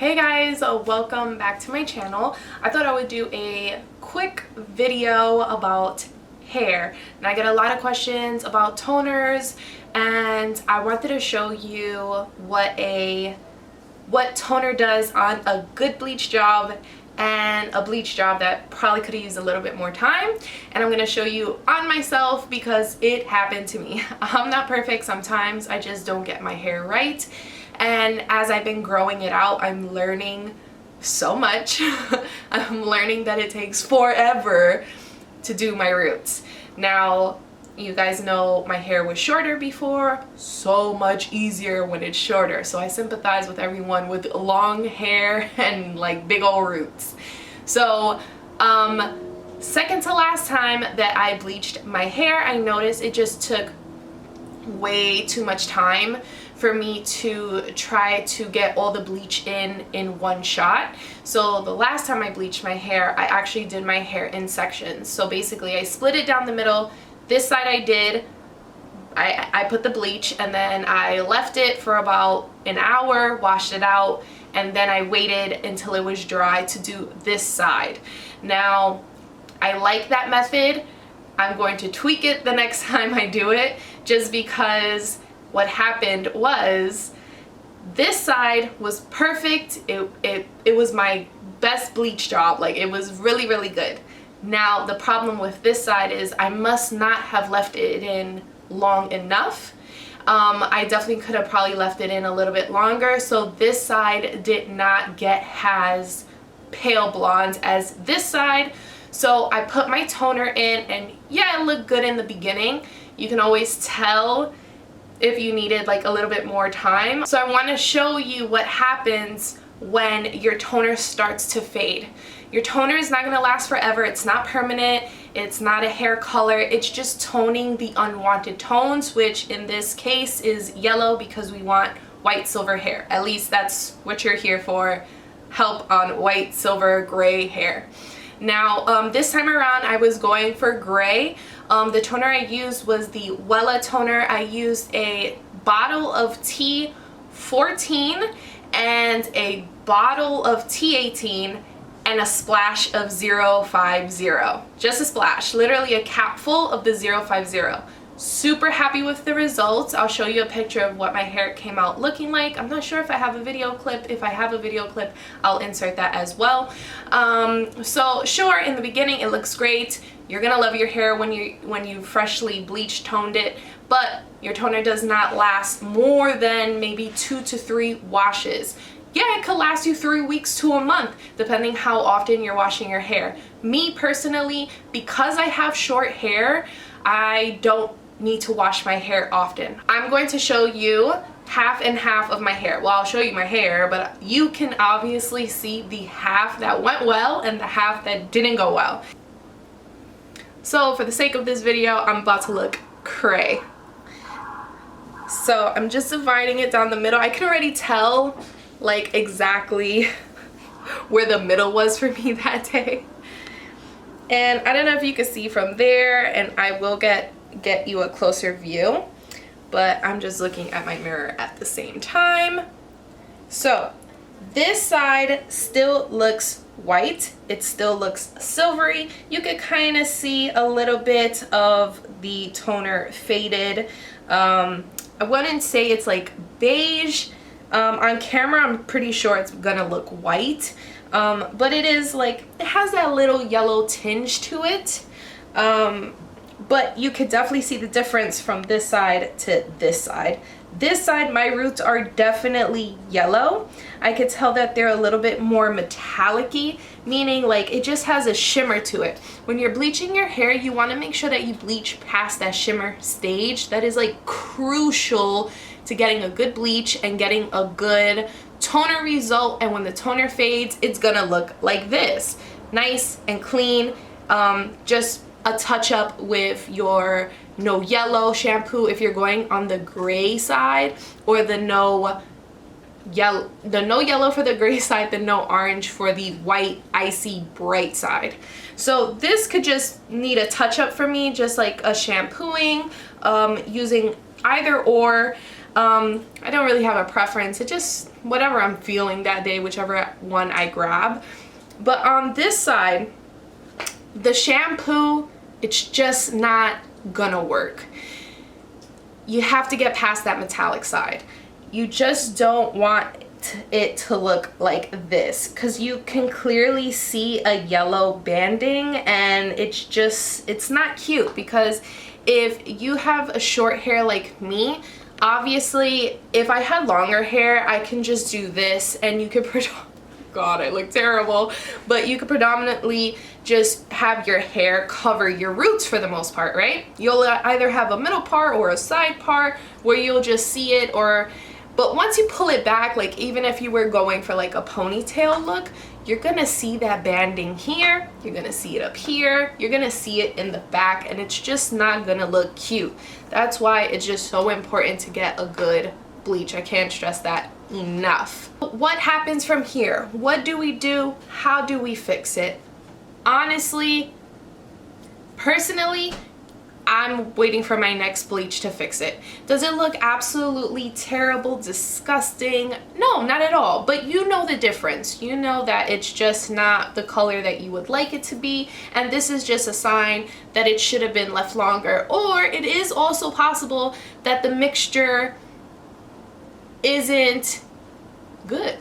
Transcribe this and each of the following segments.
Hey guys, welcome back to my channel. I thought I would do a quick video about hair, and I get a lot of questions about toners, and I wanted to show you what toner does on a good bleach job and a bleach job that probably could have used a little bit more time. And I'm going to show you on myself because it happened to me. I'm not perfect. Sometimes I just don't get my hair right. And as I've been growing it out, I'm learning so much. I'm learning that it takes forever to do my roots. Now, you guys know my hair was shorter before, so much easier when it's shorter. So I sympathize with everyone with long hair and like big old roots. So, second to last time that I bleached my hair, I noticed it just took way too much time for me to try to get all the bleach in one shot. So the last time I bleached my hair, I actually did my hair in sections. So basically I split it down the middle. This side I put the bleach, and then I left it for about an hour, washed it out, and then I waited until it was dry to do this side. Now, I like that method. I'm going to tweak it the next time I do it, just because what happened was this side was perfect. It was my best bleach job. Like, it was really, really good. Now, the problem with this side is I must not have left it in long enough. I definitely could have probably left it in a little bit longer. So this side did not get as pale blonde as this side. So I put my toner in, and yeah, it looked good in the beginning. You can always tell if you needed like a little bit more time. So I want to show you what happens when your toner starts to fade. Your toner is not going to last forever. It's not permanent. It's not a hair color. It's just toning the unwanted tones, which in this case is yellow because we want white silver hair. At least that's what you're here for, help on white, silver, gray hair. Now, this time around I was going for gray. The toner I used was the Wella toner. I used a bottle of T14 and a bottle of T18 and a splash of 050. Just a splash, literally a cap full of the 050. Super happy with the results. I'll show you a picture of what my hair came out looking like. I'm not sure if I have a video clip. If I have a video clip, I'll insert that as well. So sure, in the beginning it looks great. You're gonna love your hair when you freshly bleached toned it, but your toner does not last more than maybe 2 to 3 washes. Yeah, it could last you 3 weeks to a month, depending how often you're washing your hair. Me personally, because I have short hair, I don't need to wash my hair often. I'm going to show you half and half of my hair. Well, I'll show you my hair, but you can obviously see the half that went well and the half that didn't go well. So for the sake of this video, I'm about to look cray. So I'm just dividing it down the middle. I can already tell like exactly where the middle was for me that day. And I don't know if you can see from there, and I will get you a closer view, but I'm just looking at my mirror at the same time. So this side still looks white. It still looks silvery. You could kind of see a little bit of the toner faded. I wouldn't say it's like beige. On camera, I'm pretty sure it's gonna look white. But it is like, it has that little yellow tinge to it. But you could definitely see the difference from this side to this side. This side, my roots are definitely yellow. I could tell that they're a little bit more metallic-y, meaning like it just has a shimmer to it. When you're bleaching your hair, you want to make sure that you bleach past that shimmer stage. That is like crucial to getting a good bleach and getting a good toner result. And when the toner fades, it's gonna look like this, nice and clean. Just a touch up with your no yellow shampoo if you're going on the gray side, or the no yellow for the gray side, the no orange for the white icy bright side. So this could just need a touch up for me, just like a shampooing, using either or. I don't really have a preference. It just whatever I'm feeling that day, whichever one I grab. But on this side, the shampoo, it's just not gonna work. You have to get past that metallic side. You just don't want it to look like this, because you can clearly see a yellow banding, and it's not cute. Because if you have a short hair like me, obviously if I had longer hair, I can just do this and you could God, I look terrible, but you could predominantly just have your hair cover your roots for the most part, right? You'll either have a middle part or a side part where you'll just see it, but once you pull it back, like even if you were going for like a ponytail look, you're gonna see that banding here, you're gonna see it up here, you're gonna see it in the back, and it's just not gonna look cute. That's why it's just so important to get a good bleach. I can't stress that enough. What happens from here? What do we do? How do we fix it? Honestly, personally, I'm waiting for my next bleach to fix it. Does it look absolutely terrible, disgusting? No, not at all. But you know the difference. You know that it's just not the color that you would like it to be. And this is just a sign that it should have been left longer. Or it is also possible that the mixture isn't good.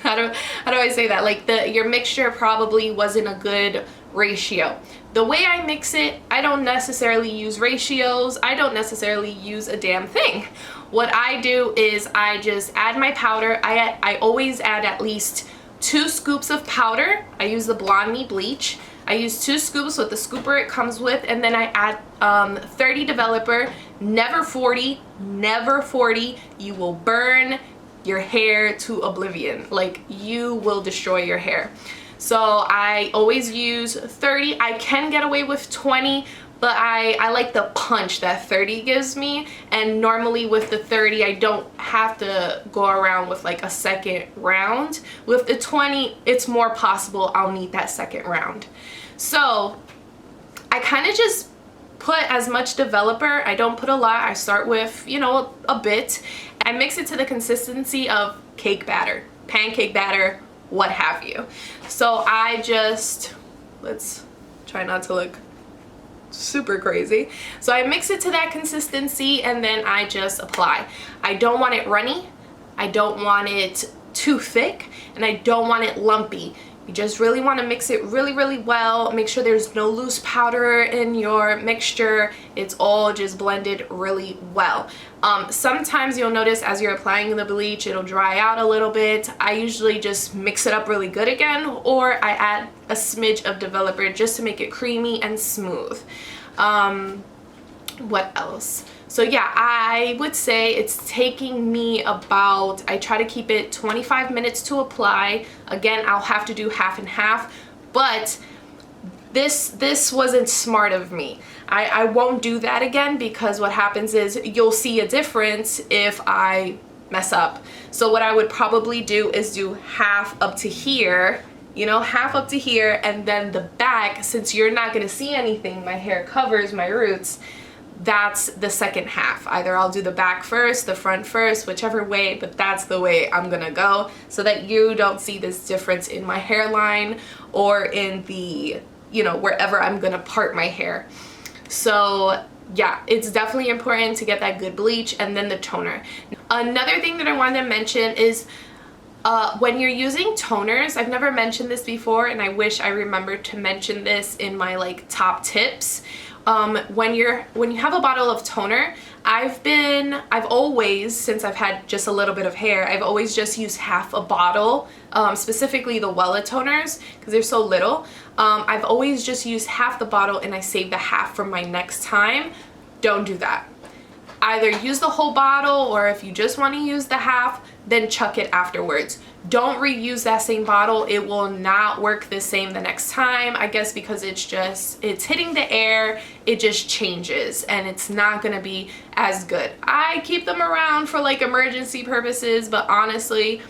How do I say that? Like your mixture probably wasn't a good ratio. The way I mix it, I don't necessarily use ratios. I don't necessarily use a damn thing. What I do is I just add my powder. I always add at least 2 scoops of powder. I use the Blonde Me bleach. I use 2 scoops with the scooper it comes with, and then I add 30 developer. Never 40, never 40. You will burn your hair to oblivion. Like, you will destroy your hair. So I always use 30. I can get away with 20, but I like the punch that 30 gives me. And normally with the 30, I don't have to go around with like a second round. With the 20, it's more possible I'll need that second round. So I kind of just put as much developer. I don't put a lot. I start with, you know, a bit. I mix it to the consistency of cake batter, pancake batter, what have you. So I just, let's try not to look super crazy. So I mix it to that consistency, and then I just apply. I don't want it runny, I don't want it too thick, and I don't want it lumpy. You just really want to mix it really, really well. Make sure there's no loose powder in your mixture. It's all just blended really well. Sometimes you'll notice as you're applying the bleach, it'll dry out a little bit. I usually just mix it up really good again, or I add a smidge of developer just to make it creamy and smooth. What else? So yeah, I would say it's taking me about, I try to keep it 25 minutes to apply. Again, I'll have to do half and half, but this wasn't smart of me. I won't do that again, because what happens is you'll see a difference if I mess up. So what I would probably do is do half up to here, you know, half up to here, and then the back, since you're not gonna see anything, my hair covers my roots, that's the second half. Either I'll do the back first, the front first, whichever way, but that's the way I'm gonna go, so that you don't see this difference in my hairline or in the, you know, wherever I'm gonna part my hair. So yeah, it's definitely important to get that good bleach, and then the toner. Another thing that I wanted to mention is when you're using toners, I've never mentioned this before, and I wish I remembered to mention this in my like top tips. When you have a bottle of toner, I've always, since I've had just a little bit of hair, I've always just used half a bottle, specifically the Wella toners, because they're so little. I've always just used half the bottle, and I save the half for my next time. Don't do that. Either use the whole bottle, or if you just want to use the half, then chuck it afterwards. Don't reuse that same bottle. It will not work the same the next time, I guess, because it's hitting the air, it just changes, and it's not gonna be as good. I keep them around for like emergency purposes, but honestly,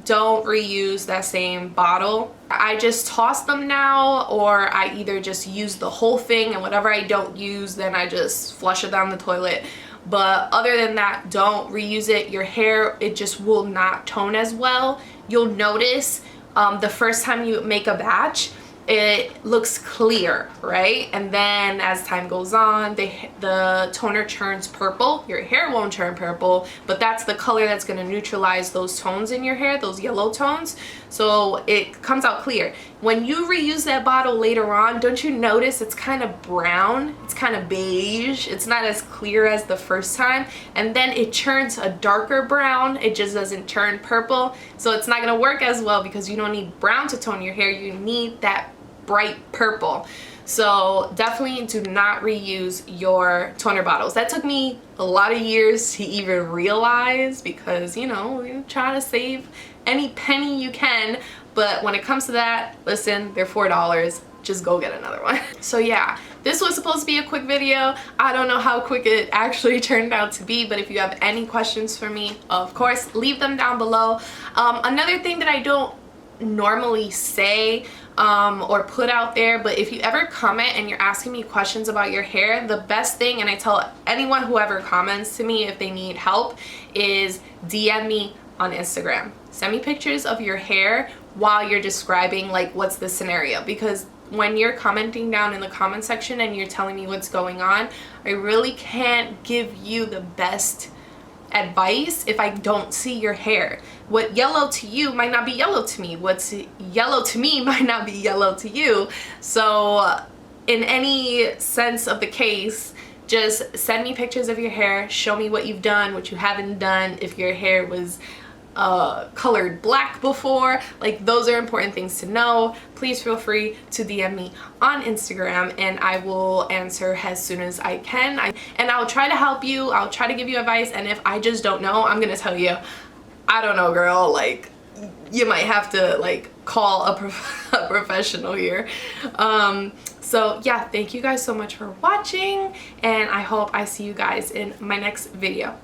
don't reuse that same bottle. I just toss them now, or I either just use the whole thing, and whatever I don't use, then I just flush it down the toilet. but other than that, don't reuse it. Your hair, it just will not tone as well. You'll notice the first time you make a batch, it looks clear, right? And then as time goes on, the toner turns purple. Your hair won't turn purple, but that's the color that's going to neutralize those tones in your hair, those yellow tones. So it comes out clear. When you reuse that bottle later on, don't you notice it's kind of brown? It's kind of beige. It's not as clear as the first time. And then it turns a darker brown. It just doesn't turn purple. So it's not going to work as well because you don't need brown to tone your hair. You need that bright purple. So definitely do not reuse your toner bottles. That took me a lot of years to even realize because, you know, you try to save any penny you can, but when it comes to that, listen, they're $4. Just go get another one. So yeah, this was supposed to be a quick video. I don't know how quick it actually turned out to be, but if you have any questions for me, of course, leave them down below. Another thing that I don't normally say or put out there, but if you ever comment and you're asking me questions about your hair, the best thing, and I tell anyone who ever comments to me if they need help, is DM me on Instagram. Send me pictures of your hair while you're describing like what's the scenario, because when you're commenting down in the comment section and you're telling me what's going on, I really can't give you the best advice if I don't see your hair. What yellow to you might not be yellow to me. What's yellow to me might not be yellow to you. So in any sense of the case, just send me pictures of your hair, show me what you've done, what you haven't done, if your hair was colored black before. Like, those are important things to know. Please feel free to DM me on Instagram and I will answer as soon as I can. And I'll try to help you. I'll try to give you advice, and if I just don't know, I'm gonna tell you, I don't know, girl. Like, you might have to like call a professional here. So yeah, thank you guys so much for watching, and I hope I see you guys in my next video.